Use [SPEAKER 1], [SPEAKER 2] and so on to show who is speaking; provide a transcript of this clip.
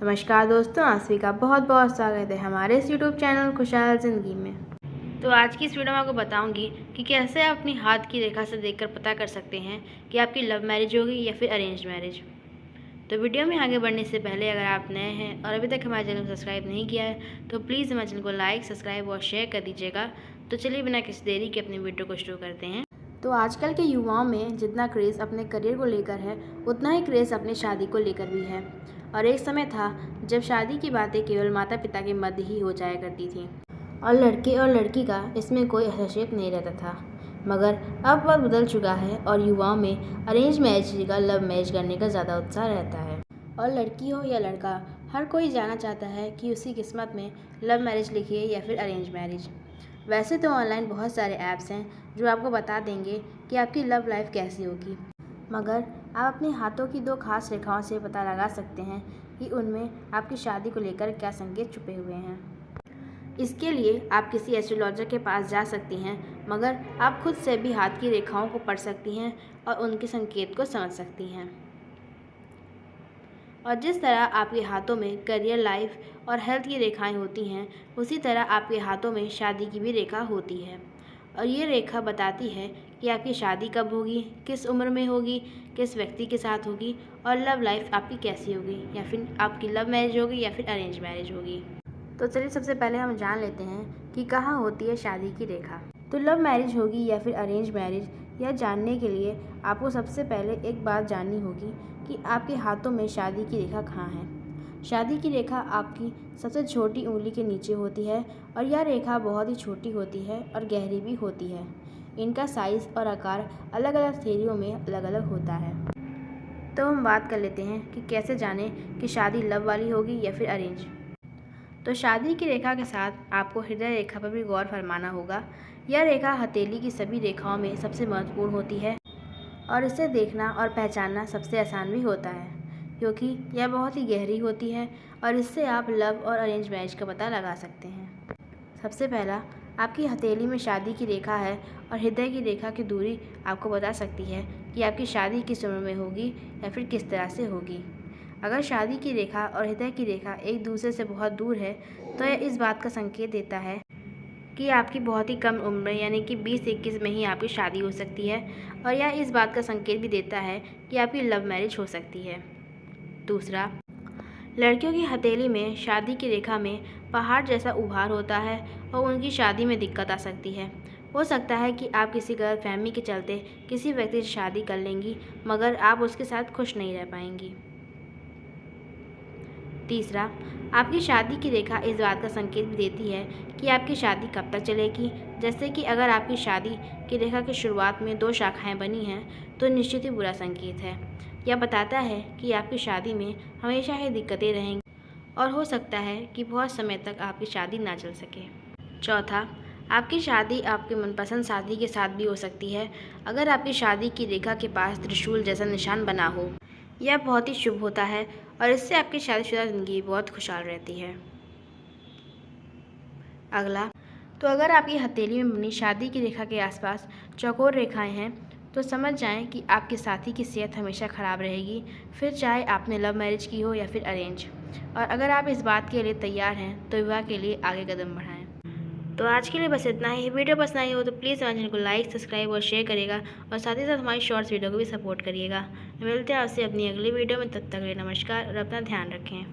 [SPEAKER 1] नमस्कार दोस्तों, आप सभी का बहुत बहुत स्वागत है हमारे इस यूट्यूब चैनल खुशहाल ज़िंदगी में। तो आज की इस वीडियो में आपको बताऊंगी कि कैसे आप अपनी हाथ की रेखा से देखकर पता कर सकते हैं कि आपकी लव मैरिज होगी या फिर अरेंज मैरिज। तो वीडियो में आगे बढ़ने से पहले अगर आप नए हैं और अभी तक हमारे चैनल को सब्सक्राइब नहीं किया है तो प्लीज़ हमारे चैनल को लाइक, सब्सक्राइब और शेयर कर दीजिएगा। तो चलिए बिना किसी देरी के अपनी वीडियो को शुरू करते हैं। तो आजकल के युवाओं में जितना क्रेज़ अपने करियर को लेकर है, उतना ही क्रेज़ अपनी शादी को लेकर भी है। और एक समय था जब शादी की बातें केवल माता पिता के मध्य ही हो जाया करती थी और लड़के और लड़की का इसमें कोई हस्तक्षेप नहीं रहता था। मगर अब वक्त बदल चुका है और युवाओं में अरेंज मैरिज की जगह लव मैरिज करने का ज़्यादा उत्साह रहता है। और लड़की हो या लड़का, हर कोई जानना चाहता है कि उसकी किस्मत में लव मैरिज लिखी है या फिर अरेंज मैरिज। वैसे तो ऑनलाइन बहुत सारे ऐप्स हैं जो आपको बता देंगे कि आपकी लव लाइफ कैसी होगी, मगर आप अपने हाथों की दो खास रेखाओं से पता लगा सकते हैं कि उनमें आपकी शादी को लेकर क्या संकेत छुपे हुए हैं। इसके लिए आप किसी एस्ट्रोलॉजर के पास जा सकती हैं, मगर आप खुद से भी हाथ की रेखाओं को पढ़ सकती हैं और उनके संकेत को समझ सकती हैं। और जिस तरह आपके हाथों में करियर, लाइफ और हेल्थ की रेखाएं होती हैं, उसी तरह आपके हाथों में शादी की भी रेखा होती है। और ये रेखा बताती है कि आपकी शादी कब होगी, किस उम्र में होगी, किस व्यक्ति के साथ होगी और लव लाइफ आपकी कैसी होगी, या फिर आपकी लव मैरिज होगी या फिर अरेंज मैरिज होगी। तो चलिए सबसे पहले हम जान लेते हैं कि कहाँ होती है शादी की रेखा। तो लव मैरिज होगी या फिर अरेंज मैरिज, यह जानने के लिए आपको सबसे पहले एक बात जाननी होगी कि आपके हाथों में शादी की रेखा कहाँ है। शादी की रेखा आपकी सबसे छोटी उंगली के नीचे होती है और यह रेखा बहुत ही छोटी होती है और गहरी भी होती है। इनका साइज़ और आकार अलग अलग थेरियों में अलग अलग होता है। तो हम बात कर लेते हैं कि कैसे जानें कि शादी लव वाली होगी या फिर अरेंज। तो शादी की रेखा के साथ आपको हृदय रेखा पर भी गौर फरमाना होगा। यह रेखा हथेली की सभी रेखाओं में सबसे महत्वपूर्ण होती है और इसे देखना और पहचानना सबसे आसान भी होता है, क्योंकि यह बहुत ही गहरी होती है और इससे आप लव और अरेंज मैरिज का पता लगा सकते हैं। सबसे पहला, आपकी हथेली में शादी की रेखा है और हृदय की रेखा की दूरी आपको बता सकती है कि आपकी शादी किस उम्र में होगी या फिर किस तरह से होगी। अगर शादी की रेखा और हृदय की रेखा एक दूसरे से बहुत दूर है तो यह इस बात का संकेत देता है कि आपकी बहुत ही कम उम्र यानी कि 20-21 में ही आपकी शादी हो सकती है, और यह इस बात का संकेत भी देता है कि आपकी लव मैरिज हो सकती है। दूसरा, लड़कियों की हथेली में शादी की रेखा में पहाड़ जैसा उभार होता है और उनकी शादी में दिक्कत आ सकती है। हो सकता है कि आप किसी गलतफहमी के चलते किसी व्यक्ति से शादी कर लेंगी, मगर आप उसके साथ खुश नहीं रह पाएंगी। तीसरा, आपकी शादी की रेखा इस बात का संकेत भी देती है कि आपकी शादी कब तक चलेगी। जैसे कि अगर आपकी शादी की रेखा की शुरुआत में 2 शाखाएं बनी हैं तो निश्चित ही बुरा संकेत है। यह बताता है कि आपकी शादी में हमेशा ही दिक्कतें रहेंगी और हो सकता है कि बहुत समय तक आपकी शादी ना चल सके। चौथा, आपकी शादी आपके मनपसंद साथी के साथ भी हो सकती है। अगर आपकी शादी की रेखा के पास त्रिशूल जैसा निशान बना हो, यह बहुत ही शुभ होता है और इससे आपकी शादीशुदा ज़िंदगी बहुत खुशहाल रहती है। अगला, तो अगर आपकी हथेली में बनी शादी की रेखा के आसपास चौकोर रेखाएं हैं तो समझ जाएं कि आपके साथी की सेहत हमेशा ख़राब रहेगी, फिर चाहे आपने लव मैरिज की हो या फिर अरेंज। और अगर आप इस बात के लिए तैयार हैं तो विवाह के लिए आगे कदम बढ़ाएं। तो आज के लिए बस इतना ही। वीडियो पसंद आई हो तो प्लीज़ हमारे चैनल को लाइक, सब्सक्राइब और शेयर करिएगा और साथ ही साथ हमारी शॉर्ट्स वीडियो को भी सपोर्ट करिएगा। मिलते हैं आपसे अपनी अगली वीडियो में, तब तक के लिए नमस्कार और अपना ध्यान रखें।